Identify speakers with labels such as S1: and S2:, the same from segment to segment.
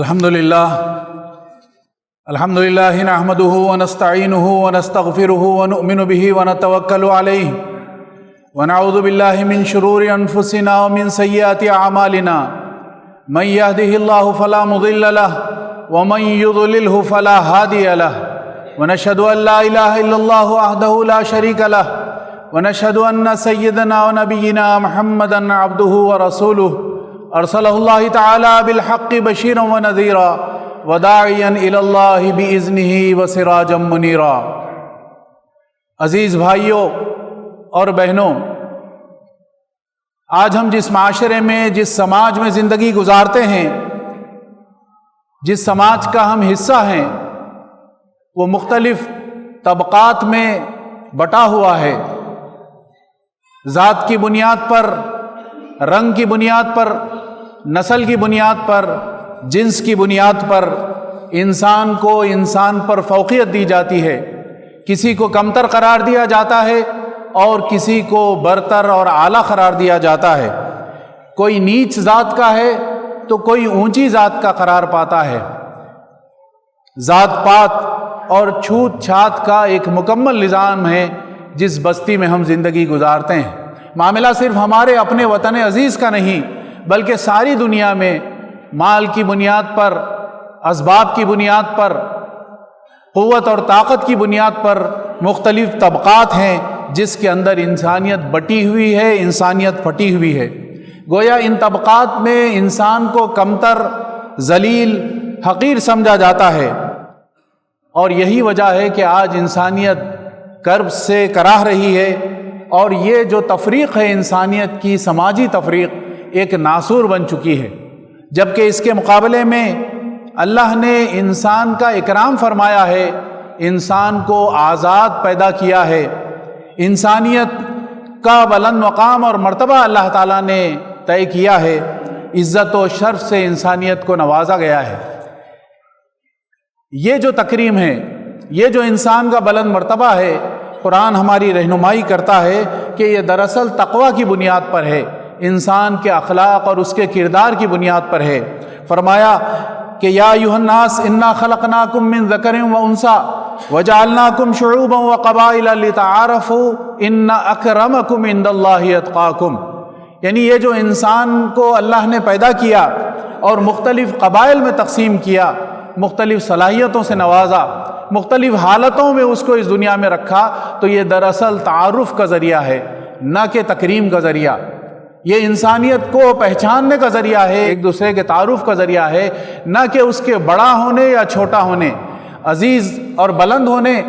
S1: الحمدللہ نحمده ونستعینه ونستغفره ونؤمن به ونتوکل علیہ ونعوذ باللہ من شرور انفسنا ومن سیئات اعمالنا من يهده الله فلا مضل له ومن يضلله فلا هادي له ونشهد ان لا اله الا الله وحده لا شريك له ونشهد ان سيدنا ونبينا محمدا عبده ورسوله ارسله الله تعالى بالحق بشيرا ونذيرا وداعيا الى الله باذنه وسراجا منيرا۔ عزیز بھائیوں اور بہنوں، آج ہم جس معاشرے میں، جس سماج میں زندگی گزارتے ہیں، جس سماج کا ہم حصہ ہیں، وہ مختلف طبقات میں بٹا ہوا ہے۔ ذات کی بنیاد پر، رنگ کی بنیاد پر، نسل کی بنیاد پر، جنس کی بنیاد پر انسان کو انسان پر فوقیت دی جاتی ہے۔ کسی کو کمتر قرار دیا جاتا ہے اور کسی کو برتر اور اعلیٰ قرار دیا جاتا ہے۔ کوئی نیچ ذات کا ہے تو کوئی اونچی ذات کا قرار پاتا ہے۔ ذات پات اور چھوت چھات کا ایک مکمل نظام ہے جس بستی میں ہم زندگی گزارتے ہیں۔ معاملہ صرف ہمارے اپنے وطن عزیز کا نہیں، بلکہ ساری دنیا میں مال کی بنیاد پر، اسباب کی بنیاد پر، قوت اور طاقت کی بنیاد پر مختلف طبقات ہیں جس کے اندر انسانیت بٹی ہوئی ہے، انسانیت پھٹی ہوئی ہے۔ گویا ان طبقات میں انسان کو کمتر، ذلیل، حقیر سمجھا جاتا ہے، اور یہی وجہ ہے کہ آج انسانیت کرب سے کراہ رہی ہے، اور یہ جو تفریق ہے انسانیت کی، سماجی تفریق، ایک ناسور بن چکی ہے۔ جبکہ اس کے مقابلے میں اللہ نے انسان کا اکرام فرمایا ہے، انسان کو آزاد پیدا کیا ہے، انسانیت کا بلند مقام اور مرتبہ اللہ تعالیٰ نے طے کیا ہے، عزت و شرف سے انسانیت کو نوازا گیا ہے۔ یہ جو تکریم ہے، یہ جو انسان کا بلند مرتبہ ہے، قرآن ہماری رہنمائی کرتا ہے کہ یہ دراصل تقوی کی بنیاد پر ہے، انسان کے اخلاق اور اس کے کردار کی بنیاد پر ہے۔ فرمایا کہ یا ایھا الناس انا خلقناکم من ذکر و انثی وجعلناکم شعوبا وقبائل لتعارفوا ان اکرمکم عند اللہ اتقاکم، یعنی یہ جو انسان کو اللہ نے پیدا کیا اور مختلف قبائل میں تقسیم کیا، مختلف صلاحیتوں سے نوازا، مختلف حالتوں میں اس کو اس دنیا میں رکھا، تو یہ دراصل تعارف کا ذریعہ ہے، نہ کہ تکریم کا ذریعہ۔ یہ انسانیت کو پہچاننے کا ذریعہ ہے، ایک دوسرے کے تعارف کا ذریعہ ہے، نہ کہ اس کے بڑا ہونے یا چھوٹا ہونے، عزیز اور بلند ہونے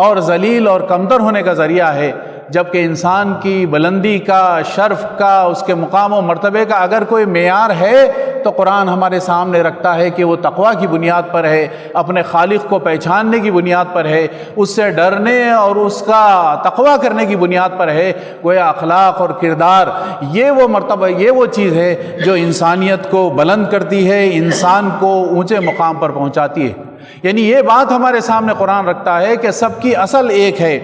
S1: اور ذلیل اور کمتر ہونے کا ذریعہ ہے۔ جبکہ انسان کی بلندی کا، شرف کا، اس کے مقام و مرتبے کا اگر کوئی معیار ہے تو قرآن ہمارے سامنے رکھتا ہے کہ وہ تقوی کی بنیاد پر ہے، اپنے خالق کو پہچاننے کی بنیاد پر ہے، اس سے ڈرنے اور اس کا تقوی کرنے کی بنیاد پر ہے۔ گویا اخلاق اور کردار، یہ وہ مرتبہ، یہ وہ چیز ہے جو انسانیت کو بلند کرتی ہے، انسان کو اونچے مقام پر پہنچاتی ہے۔ یعنی یہ بات ہمارے سامنے قرآن رکھتا ہے کہ سب کی اصل ایک ہے،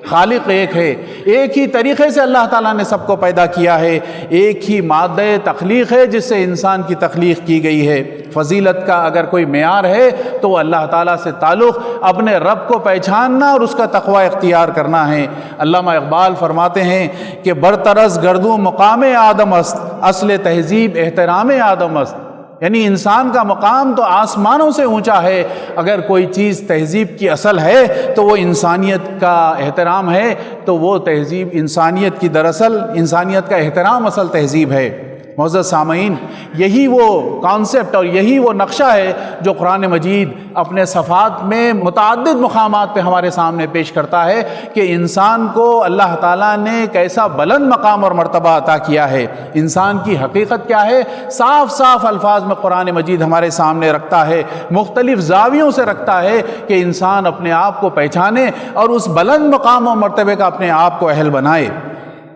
S1: خالق ایک ہے، ایک ہی طریقے سے اللہ تعالیٰ نے سب کو پیدا کیا ہے، ایک ہی مادہ تخلیق ہے جس سے انسان کی تخلیق کی گئی ہے۔ فضیلت کا اگر کوئی معیار ہے تو وہ اللہ تعالیٰ سے تعلق، اپنے رب کو پہچاننا اور اس کا تقوی اختیار کرنا ہے۔ علامہ اقبال فرماتے ہیں کہ برطرز گردوں مقام آدم است، اصل تہذیب احترام آدم است، یعنی انسان کا مقام تو آسمانوں سے اونچا ہے، اگر کوئی چیز تہذیب کی اصل ہے تو وہ انسانیت کا احترام ہے، تو وہ تہذیب انسانیت کی، دراصل انسانیت کا احترام اصل تہذیب ہے۔ معزز سامعین، یہی وہ کانسیپٹ اور یہی وہ نقشہ ہے جو قرآن مجید اپنے صفحات میں متعدد مقامات پہ ہمارے سامنے پیش کرتا ہے کہ انسان کو اللہ تعالیٰ نے کیسا بلند مقام اور مرتبہ عطا کیا ہے، انسان کی حقیقت کیا ہے، صاف صاف الفاظ میں قرآن مجید ہمارے سامنے رکھتا ہے، مختلف زاویوں سے رکھتا ہے کہ انسان اپنے آپ کو پہچانے اور اس بلند مقام و مرتبے کا اپنے آپ کو اہل بنائے۔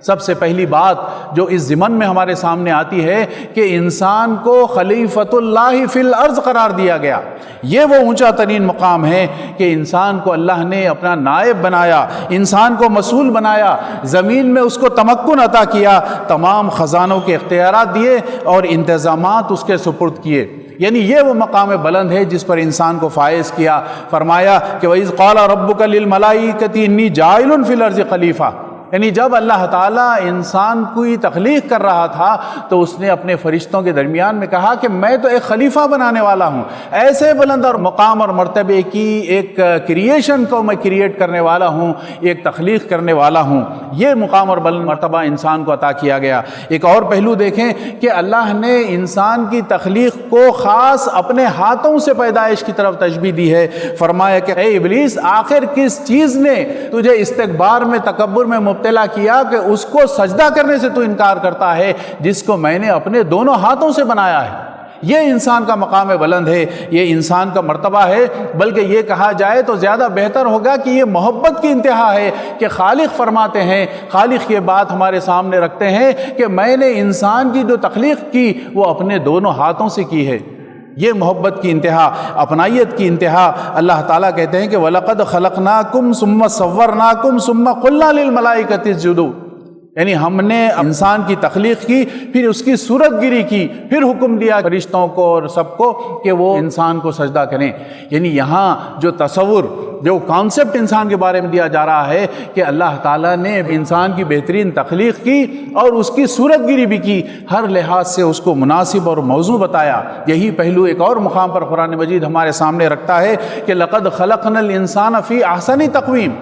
S1: سب سے پہلی بات جو اس ضمن میں ہمارے سامنے آتی ہے کہ انسان کو خلیفۃ اللہ فی الارض قرار دیا گیا۔ یہ وہ اونچا ترین مقام ہے کہ انسان کو اللہ نے اپنا نائب بنایا، انسان کو مسئول بنایا، زمین میں اس کو تمکن عطا کیا، تمام خزانوں کے اختیارات دیے اور انتظامات اس کے سپرد کیے۔ یعنی یہ وہ مقام بلند ہے جس پر انسان کو فائز کیا۔ فرمایا کہ وَإِذْ قَالَ رَبُّكَ لِلْمَلَائِكَةِ إِنِّي جَاعِلٌ فِي الْأَرْضِ خَلِيفَةً، یعنی جب اللہ تعالیٰ انسان کی تخلیق کر رہا تھا تو اس نے اپنے فرشتوں کے درمیان میں کہا کہ میں تو ایک خلیفہ بنانے والا ہوں، ایسے بلند اور مقام اور مرتبے کی ایک کریشن کو میں کریٹ کرنے والا ہوں، ایک تخلیق کرنے والا ہوں۔ یہ مقام اور بلند مرتبہ انسان کو عطا کیا گیا۔ ایک اور پہلو دیکھیں کہ اللہ نے انسان کی تخلیق کو خاص اپنے ہاتھوں سے پیدائش کی طرف تشبیہ دی ہے۔ فرمایا کہ اے ابلیس، آخر کس چیز نے تجھے استکبار میں، تکبر میں مبتلا کیا کہ اس کو سجدہ کرنے سے تو انکار کرتا ہے جس کو میں نے اپنے دونوں ہاتھوں سے بنایا ہے۔ یہ انسان کا مقام بلند ہے، یہ انسان کا مرتبہ ہے، بلکہ یہ کہا جائے تو زیادہ بہتر ہوگا کہ یہ محبت کی انتہا ہے کہ خالق فرماتے ہیں، خالق یہ بات ہمارے سامنے رکھتے ہیں کہ میں نے انسان کی جو تخلیق کی وہ اپنے دونوں ہاتھوں سے کی ہے۔ یہ محبت کی انتہا، اپنائیت کی انتہا۔ اللہ تعالیٰ کہتے ہیں کہ وَلَقَدْ خَلَقْنَاكُمْ ثُمَّ صَوَّرْنَاكُمْ ثُمَّ قُلْنَا لِلْمَلَائِكَةِ اسْجُدُوا، یعنی ہم نے انسان کی تخلیق کی، پھر اس کی صورت گری کی، پھر حکم دیا فرشتوں کو اور سب کو کہ وہ انسان کو سجدہ کریں۔ یعنی یہاں جو تصور، جو کانسیپٹ انسان کے بارے میں دیا جا رہا ہے کہ اللہ تعالیٰ نے انسان کی بہترین تخلیق کی اور اس کی صورت گری بھی کی، ہر لحاظ سے اس کو مناسب اور موزوں بتایا۔ یہی پہلو ایک اور مقام پر قرآن مجید ہمارے سامنے رکھتا ہے کہ لَقَدْ خَلَقْنَا الْإِنسَانَ فِي أَحْسَنِ تَقْوِيمٍ۔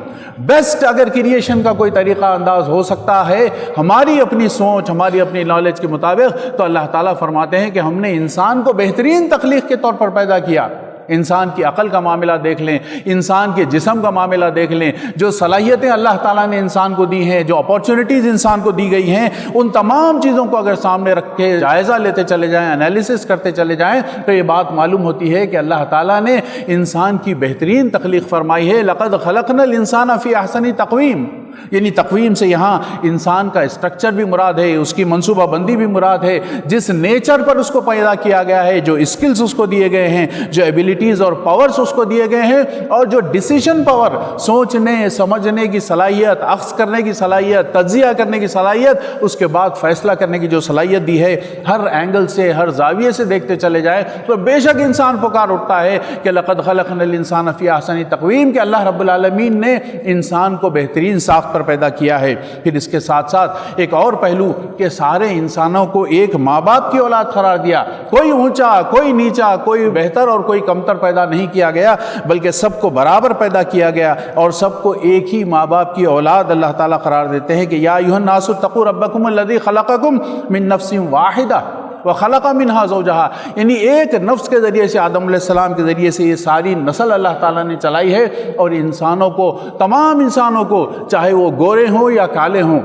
S1: بیسٹ اگر کریشن کا کوئی طریقہ انداز ہو سکتا ہے ہماری اپنی سوچ، ہماری اپنی نالج کے مطابق، تو اللہ تعالیٰ فرماتے ہیں کہ ہم نے انسان کو بہترین تخلیق کے طور پر پیدا کیا۔ انسان کی عقل کا معاملہ دیکھ لیں، انسان کے جسم کا معاملہ دیکھ لیں، جو صلاحیتیں اللہ تعالیٰ نے انسان کو دی ہیں، جو اپورچونٹیز انسان کو دی گئی ہیں، ان تمام چیزوں کو اگر سامنے رکھ کے جائزہ لیتے چلے جائیں، انالیسس کرتے چلے جائیں، تو یہ بات معلوم ہوتی ہے کہ اللہ تعالیٰ نے انسان کی بہترین تخلیق فرمائی ہے۔ لَقَدْ خَلَقْنَا الْإِنسَانَ فِي أَحْسَنِ تَقْوِيمٍ، یعنی تقویم سے یہاں انسان کا اسٹرکچر بھی مراد ہے، اس کی منصوبہ بندی بھی مراد ہے، جس نیچر پر اس کو پیدا کیا گیا ہے، جو اسکلز اس کو دیے گئے ہیں، جو ایبیلٹیز اور پاورز اس کو دیے گئے ہیں، اور جو ڈیسیشن پاور، سوچنے سمجھنے کی صلاحیت، اخذ کرنے کی صلاحیت، تجزیہ کرنے کی صلاحیت، اس کے بعد فیصلہ کرنے کی جو صلاحیت دی ہے، ہر اینگل سے، ہر زاویے سے دیکھتے چلے جائیں تو بے شک انسان پکار اٹھتا ہے کہ لَقَدْ خَلَقْنَا الْإِنسَانَ فِي أَحْسَنِ تَقْوِيمٍ، کہ اللہ رب العالمین نے انسان کو بہترین ساخت پر پیدا کیا ہے۔ پھر اس کے ساتھ ساتھ ایک اور پہلو کہ سارے انسانوں کو ایک ماں باپ کی اولاد قرار دیا، کوئی اونچا، کوئی نیچا، کوئی بہتر اور کوئی کمتر پیدا نہیں کیا گیا، بلکہ سب کو برابر پیدا کیا گیا اور سب کو ایک ہی ماں باپ کی اولاد اللہ تعالیٰ قرار دیتے ہیں کہ یا ایھا الناس اتقوا ربکم الذی خلقکم من نفس واحدہ وخلق منها زوجها، یعنی ایک نفس کے ذریعے سے، آدم علیہ السلام کے ذریعے سے یہ ساری نسل اللہ تعالیٰ نے چلائی ہے، اور انسانوں کو، تمام انسانوں کو، چاہے وہ گورے ہوں یا کالے ہوں،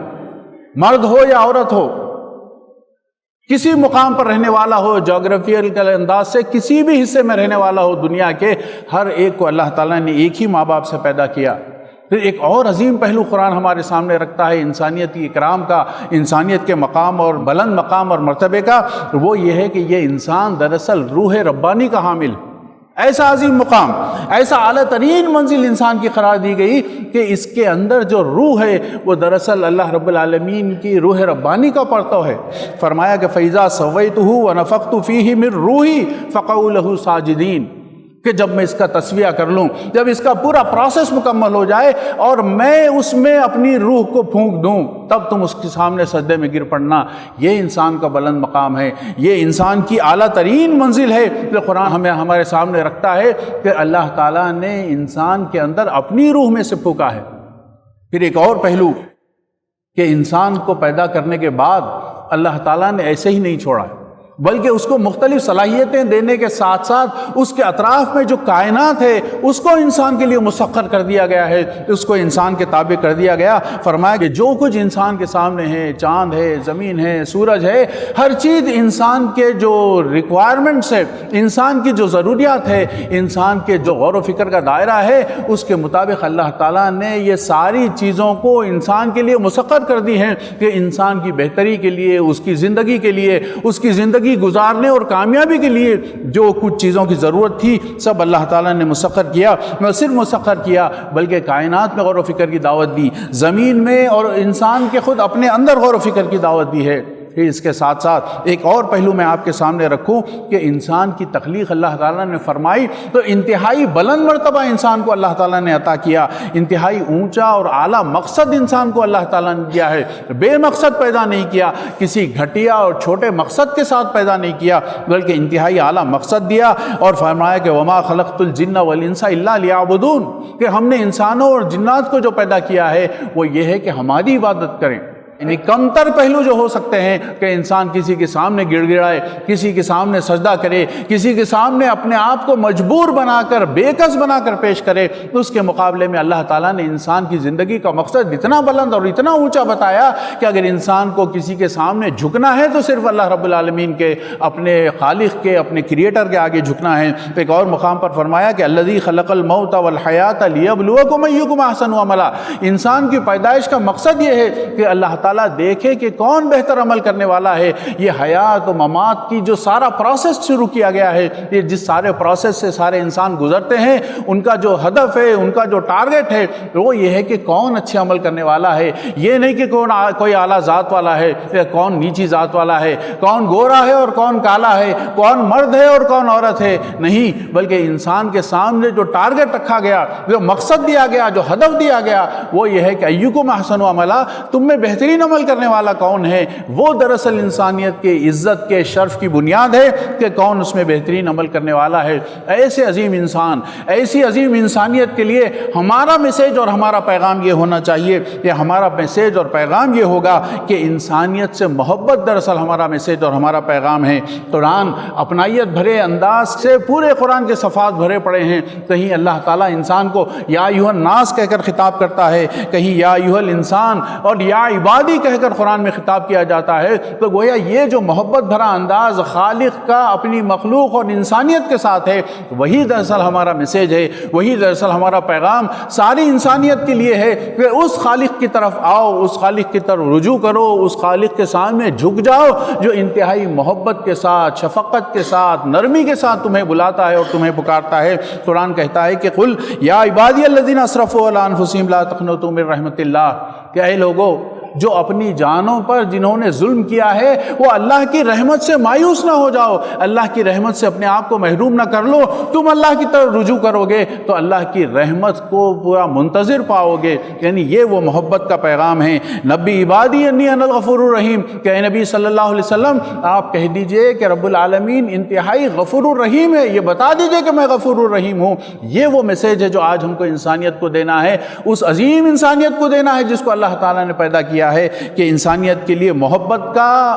S1: مرد ہو یا عورت ہو، کسی مقام پر رہنے والا ہو، جغرافیل کے انداز سے کسی بھی حصے میں رہنے والا ہو دنیا کے، ہر ایک کو اللہ تعالیٰ نے ایک ہی ماں باپ سے پیدا کیا۔ پھر ایک اور عظیم پہلو قرآن ہمارے سامنے رکھتا ہے انسانیت کی اکرام کا، انسانیت کے مقام اور بلند مقام اور مرتبے کا، وہ یہ ہے کہ یہ انسان دراصل روح ربانی کا حامل، ایسا عظیم مقام، ایسا اعلیٰ ترین منزل انسان کی قرار دی گئی کہ اس کے اندر جو روح ہے وہ دراصل اللہ رب العالمین کی روح ربانی کا پرتو ہے۔ فرمایا کہ فَإِذَا سَوَّيْتُهُ وَنَفَخْتُ فِيهِ مِن رُوحِي فَقَعُوا لَهُ سَاجِدِينَ، کہ جب میں اس کا تصفیہ کر لوں، جب اس کا پورا پروسیس مکمل ہو جائے اور میں اس میں اپنی روح کو پھونک دوں، تب تم اس کے سامنے سجدے میں گر پڑنا۔ یہ انسان کا بلند مقام ہے، یہ انسان کی اعلیٰ ترین منزل ہے جو قرآن ہمیں ہمارے سامنے رکھتا ہے کہ اللہ تعالیٰ نے انسان کے اندر اپنی روح میں سے پھونکا ہے۔ پھر ایک اور پہلو کہ انسان کو پیدا کرنے کے بعد اللہ تعالیٰ نے ایسے ہی نہیں چھوڑا، بلکہ اس کو مختلف صلاحیتیں دینے کے ساتھ ساتھ اس کے اطراف میں جو کائنات ہے اس کو انسان کے لیے مسخر کر دیا گیا ہے، اس کو انسان کے تابع کر دیا گیا۔ فرمایا کہ جو کچھ انسان کے سامنے ہے، چاند ہے، زمین ہے، سورج ہے، ہر چیز انسان کے جو ریکوائرمنٹس ہے، انسان کی جو ضروریات ہے، انسان کے جو غور و فکر کا دائرہ ہے، اس کے مطابق اللہ تعالیٰ نے یہ ساری چیزوں کو انسان کے لیے مسخر کر دی ہیں کہ انسان کی بہتری کے لیے، اس کی زندگی کے لیے، اس کی زندگی گزارنے اور کامیابی کے لیے جو کچھ چیزوں کی ضرورت تھی سب اللہ تعالیٰ نے مسخر کیا۔ نہ صرف مسخر کیا بلکہ کائنات میں غور و فکر کی دعوت دی، زمین میں اور انسان کے خود اپنے اندر غور و فکر کی دعوت دی ہے۔ پھر اس کے ساتھ ساتھ ایک اور پہلو میں آپ کے سامنے رکھوں کہ انسان کی تخلیق اللہ تعالیٰ نے فرمائی تو انتہائی بلند مرتبہ انسان کو اللہ تعالیٰ نے عطا کیا، انتہائی اونچا اور اعلیٰ مقصد انسان کو اللہ تعالیٰ نے دیا ہے، بے مقصد پیدا نہیں کیا، کسی گھٹیا اور چھوٹے مقصد کے ساتھ پیدا نہیں کیا، بلکہ انتہائی اعلیٰ مقصد دیا، اور فرمایا کہ وما خلقت الجن والانس الا لیعبدون، کہ ہم نے انسانوں اور جنات کو جو پیدا کیا ہے وہ یہ ہے کہ ہماری عبادت کریں۔ یعنی کمتر پہلو جو ہو سکتے ہیں کہ انسان کسی کے سامنے گڑ گڑائے، کسی کے سامنے سجدہ کرے، کسی کے سامنے اپنے آپ کو مجبور بنا کر، بے کس بنا کر پیش کرے، اس کے مقابلے میں اللہ تعالیٰ نے انسان کی زندگی کا مقصد اتنا بلند اور اتنا اونچا بتایا کہ اگر انسان کو کسی کے سامنے جھکنا ہے تو صرف اللہ رب العالمین کے، اپنے خالق کے، اپنے کریٹر کے آگے جھکنا ہے۔ تو ایک اور مقام پر فرمایا کہ الذی خلق الموت والحیات لیبلوکم ایکم احسن عملا، انسان کی پیدائش کا مقصد یہ ہے کہ اللہ تعالیٰ دیکھے کہ کون بہتر عمل کرنے والا ہے۔ یہ حیات و ممات کی جو سارا پروسیس شروع کیا گیا ہے، یہ جس سارے پروسیس سے سارے انسان گزرتے ہیں، ان کا جو ہدف ہے، ان کا جو ٹارگٹ ہے وہ یہ ہے کہ کون اچھے عمل کرنے والا ہے، یہ نہیں کہ کوئی اعلیٰ ذات والا ہے یا کون نیچی ذات والا ہے، کون گورا ہے اور کون کالا ہے، کون مرد ہے اور کون عورت ہے، نہیں، بلکہ انسان کے سامنے جو ٹارگٹ رکھا گیا، جو مقصد دیا گیا، جو ہدف دیا گیا، وہ یہ ہے کہ ایکم احسن عملا، تم میں بہترین عمل کرنے والا کون ہے۔ وہ دراصل انسانیت کے عزت کے شرف کی بنیاد ہے کہ کون اس میں بہترین عمل کرنے والا ہے۔ ایسے عظیم انسان، ایسی عظیم انسانیت کے لیے ہمارا میسیج اور ہمارا پیغام یہ ہونا چاہیے کہ ہمارا میسیج اور پیغام یہ ہوگا کہ انسانیت سے محبت دراصل ہمارا میسیج اور ہمارا پیغام ہے۔ قرآن اپنائیت بھرے انداز سے پورے قرآن کے صفحات بھرے پڑے ہیں، کہیں اللہ تعالیٰ انسان کو یا ایھا الناس کہہ کر خطاب کرتا ہے، کہیں یا ایھا الانسان اور یا عبادی کہہ کر قرآن میں خطاب کیا جاتا ہے، تو گویا یہ جو محبت بھرا انداز خالق کا اپنی مخلوق اور انسانیت کے ساتھ ہے، وہی دراصل ہمارا میسیج ہے، وہی دراصل ہمارا پیغام ساری انسانیت کے لیے ہے کہ اس خالق کی طرف آؤ، اس خالق کی طرف رجوع کرو، اس خالق کے سامنے جھک جاؤ جو انتہائی محبت کے ساتھ، شفقت کے ساتھ، نرمی کے ساتھ تمہیں بلاتا ہے اور تمہیں پکارتا ہے۔ قرآن کہتا ہے کہ قل یا عبادی الذین اسرفوا علی انفسہم لا تقنطوا من رحمت اللہ، کہ اے لوگو جو اپنی جانوں پر جنہوں نے ظلم کیا ہے وہ اللہ کی رحمت سے مایوس نہ ہو جاؤ، اللہ کی رحمت سے اپنے آپ کو محروم نہ کر لو، تم اللہ کی طرف رجوع کرو گے تو اللہ کی رحمت کو پورا منتظر پاؤ گے۔ یعنی یہ وہ محبت کا پیغام ہے۔ نبی عبادی انی انا الغفور الرحیم، کہ اے نبی صلی اللہ علیہ وسلم آپ کہہ دیجئے کہ رب العالمین انتہائی غفور الرحیم ہے، یہ بتا دیجئے کہ میں غفور الرحیم ہوں۔ یہ وہ میسیج ہے جو آج ہم کو انسانیت کو دینا ہے، اس عظیم انسانیت کو دینا ہے جس کو اللہ تعالیٰ نے پیدا کیا ہے، کہ انسانیت کے لیے محبت کا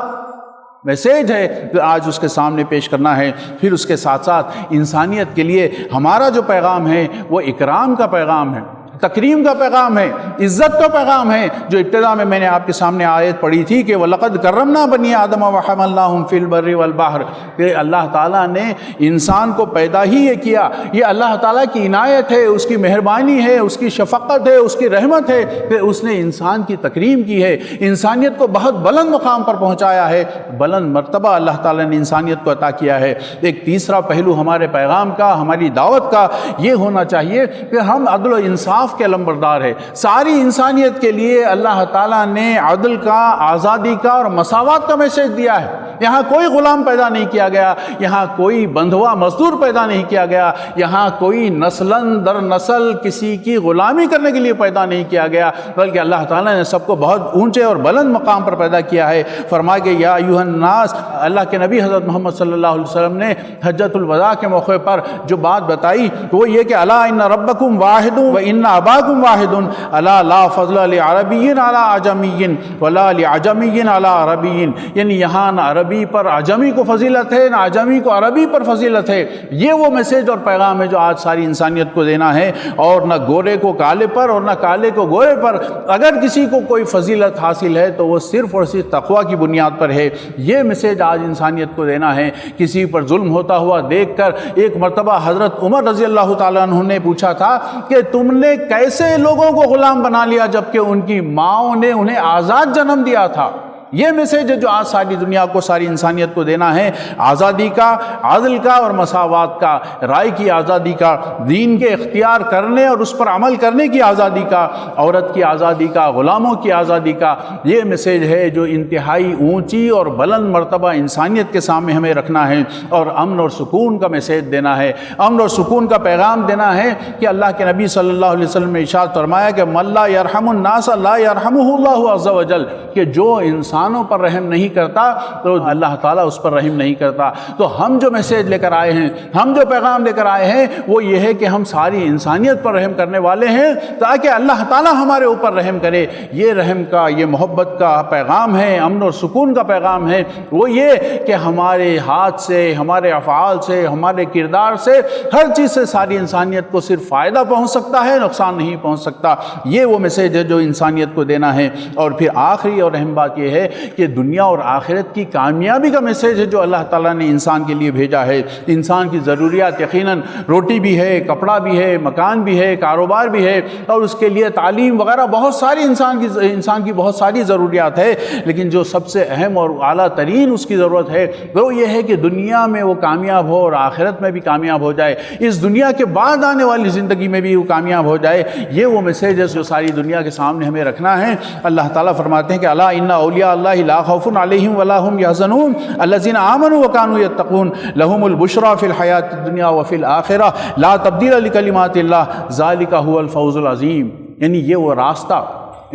S1: میسیج ہے کہ آج اس کے سامنے پیش کرنا ہے۔ پھر اس کے ساتھ ساتھ انسانیت کے لیے ہمارا جو پیغام ہے وہ اکرام کا پیغام ہے، تکریم کا پیغام ہے، عزت کا پیغام ہے، جو ابتدا میں نے آپ کے سامنے آیت پڑھی تھی کہ وَلَقَدْ كَرَّمْنَا بَنِي آدَمَ وَحَمَلْنَاهُمْ فِي الْبَرِّ وَالْبَحْرِ، کہ اللہ تعالیٰ نے انسان کو پیدا ہی یہ کیا، یہ اللہ تعالیٰ کی عنایت ہے، اس کی مہربانی ہے، اس کی شفقت ہے، اس کی رحمت ہے کہ اس نے انسان کی تکریم کی ہے، انسانیت کو بہت بلند مقام پر پہنچایا ہے، بلند مرتبہ اللہ تعالیٰ نے انسانیت کو عطا کیا ہے۔ ایک تیسرا پہلو ہمارے پیغام کا، ہماری دعوت کا یہ ہونا چاہیے کہ ہم عدل و انصاف کے علمبردار ہے۔ ساری انسانیت کے لیے اللہ تعالیٰ نے عدل کا، آزادی کا اور مساوات کا میسیج دیا ہے۔ یہاں کوئی غلام پیدا نہیں کیا گیا، یہاں کوئی بندھوا مزدور پیدا نہیں کیا گیا، یہاں کوئی نسلاً در نسل کسی کی غلامی کرنے کے لیے پیدا نہیں کیا گیا، بلکہ اللہ تعالیٰ نے سب کو بہت اونچے اور بلند مقام پر پیدا کیا ہے۔ فرمایا کہ یا ایھا الناس، اللہ کے نبی حضرت محمد صلی اللہ علیہ وسلم نے حجۃ الوداع کے موقع پر جو بات بتائی وہ یہ کہ الا ان ربکم واحد و ان اباکم واحد، الا لا فضل لعربی علی اعجمی ولا لعجمی علی عربی، یعنی یہاں نہ عربی پر اعجمی کو فضیلت ہے، نہ اعجمی کو عربی پر فضیلت ہے۔ یہ وہ میسیج اور پیغام ہے جو آج ساری انسانیت کو دینا ہے، اور نہ گورے کو کالے پر اور نہ کالے کو گورے پر۔ اگر کسی کو کوئی فضیلت حاصل ہے تو وہ صرف اور صرف تقویٰ کی بنیاد پر ہے۔ یہ میسیج آج انسانیت کو دینا ہے۔ کسی پر ظلم ہوتا ہوا دیکھ کر ایک مرتبہ حضرت عمر رضی اللہ تعالیٰ عنہ نے پوچھا تھا کہ تم نے کیسے لوگوں کو غلام بنا لیا جبکہ ان کی ماؤں نے انہیں آزاد جنم دیا تھا؟ یہ میسیج ہے جو آج ساری دنیا کو، ساری انسانیت کو دینا ہے، آزادی کا، عدل کا اور مساوات کا، رائے کی آزادی کا، دین کے اختیار کرنے اور اس پر عمل کرنے کی آزادی کا، عورت کی آزادی کا، غلاموں کی آزادی کا۔ یہ میسیج ہے جو انتہائی اونچی اور بلند مرتبہ انسانیت کے سامنے ہمیں رکھنا ہے، اور امن اور سکون کا میسیج دینا ہے، امن اور سکون کا پیغام دینا ہے کہ اللہ کے نبی صلی اللہ علیہ وسلم نے ارشاد فرمایا کہ من لا یرحم الناس لا یرحمہ اللہ عز وجل، کہ جو انسانوں پر رحم نہیں کرتا تو اللہ تعالیٰ اس پر رحم نہیں کرتا۔ تو ہم جو میسیج لے کر آئے ہیں، ہم جو پیغام لے کر آئے ہیں، وہ یہ ہے کہ ہم ساری انسانیت پر رحم کرنے والے ہیں تاکہ اللہ تعالیٰ ہمارے اوپر رحم کرے۔ یہ رحم کا، یہ محبت کا پیغام ہے، امن اور سکون کا پیغام ہے، وہ یہ کہ ہمارے ہاتھ سے، ہمارے افعال سے، ہمارے کردار سے، ہر چیز سے ساری انسانیت کو صرف فائدہ پہنچ سکتا ہے، نقصان نہیں پہنچ سکتا۔ یہ وہ میسیج ہے جو انسانیت کو دینا ہے۔ اور پھر آخری اور اہم بات یہ ہے کہ دنیا اور آخرت کی کامیابی کا میسیج ہے جو اللہ تعالیٰ نے انسان کے لیے بھیجا ہے۔ انسان کی ضروریات یقیناً روٹی بھی ہے، کپڑا بھی ہے، مکان بھی ہے، کاروبار بھی ہے، اور اس کے لیے تعلیم وغیرہ بہت ساری انسان کی بہت ساری ضروریات ہے، لیکن جو سب سے اہم اور اعلیٰ ترین اس کی ضرورت ہے وہ یہ ہے کہ دنیا میں وہ کامیاب ہو اور آخرت میں بھی کامیاب ہو جائے، اس دنیا کے بعد آنے والی زندگی میں بھی وہ کامیاب ہو جائے۔ یہ وہ میسیج ہے جو ساری دنیا کے سامنے ہمیں رکھنا ہے۔ اللہ تعالیٰ فرماتے ہیں کہ الا ان اولیاء اللہ لا خوف علیہم ولا هم يحزنون الذین آمنوا وكانوا يتقون لهم البشرى فی الحیاۃ الدنیا وفی الآخرہ لا تبدیل لکلمات اللہ ذلک هو الفوز العظیم۔ یعنی یہ وہ راستہ،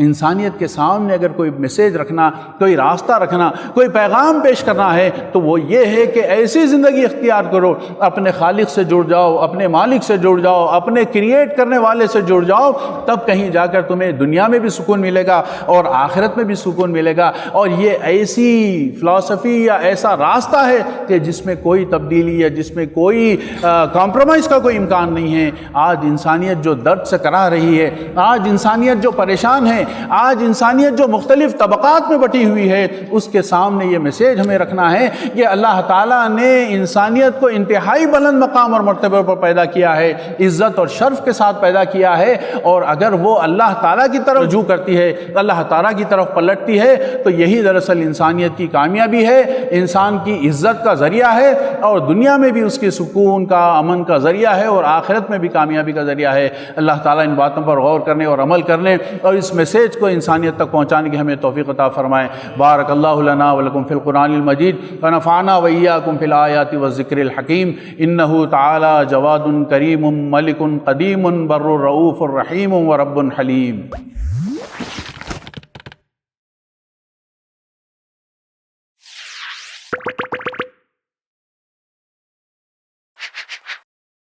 S1: انسانیت کے سامنے اگر کوئی میسیج رکھنا، کوئی راستہ رکھنا، کوئی پیغام پیش کرنا ہے تو وہ یہ ہے کہ ایسی زندگی اختیار کرو، اپنے خالق سے جڑ جاؤ، اپنے مالک سے جڑ جاؤ، اپنے کریٹ کرنے والے سے جڑ جاؤ، تب کہیں جا کر تمہیں دنیا میں بھی سکون ملے گا اور آخرت میں بھی سکون ملے گا۔ اور یہ ایسی فلسفی یا ایسا راستہ ہے کہ جس میں کوئی تبدیلی یا جس میں کوئی کمپرومائز کا کوئی امکان نہیں ہے۔ آج انسانیت جو درد سے کرا رہی ہے، آج انسانیت جو پریشان ہے، آج انسانیت جو مختلف طبقات میں بٹی ہوئی ہے، اس کے سامنے یہ میسیج ہمیں رکھنا ہے کہ اللہ تعالیٰ نے انسانیت کو انتہائی بلند مقام اور مرتبے پر پیدا کیا ہے، عزت اور شرف کے ساتھ پیدا کیا ہے، اور اگر وہ اللہ تعالیٰ کی طرف رجوع کرتی ہے، اللہ تعالیٰ کی طرف پلٹتی ہے، تو یہی دراصل انسانیت کی کامیابی ہے، انسان کی عزت کا ذریعہ ہے، اور دنیا میں بھی اس کے سکون کا، امن کا ذریعہ ہے، اور آخرت میں بھی کامیابی کا ذریعہ ہے۔ اللہ تعالیٰ ان باتوں پر غور کرنے اور عمل کرنے اور اس میسیج کو انسانیت تک پہنچانے کی ہمیں توفیق عطا فرمائے۔ بارک اللہ لنا ولکم فی القرآن المجید ونفعنا وإیاکم فی الآیات والذکر الحکیم، انہ تعالی جواد کریم ملک قدیم بر رؤوف رحیم ورب حلیم۔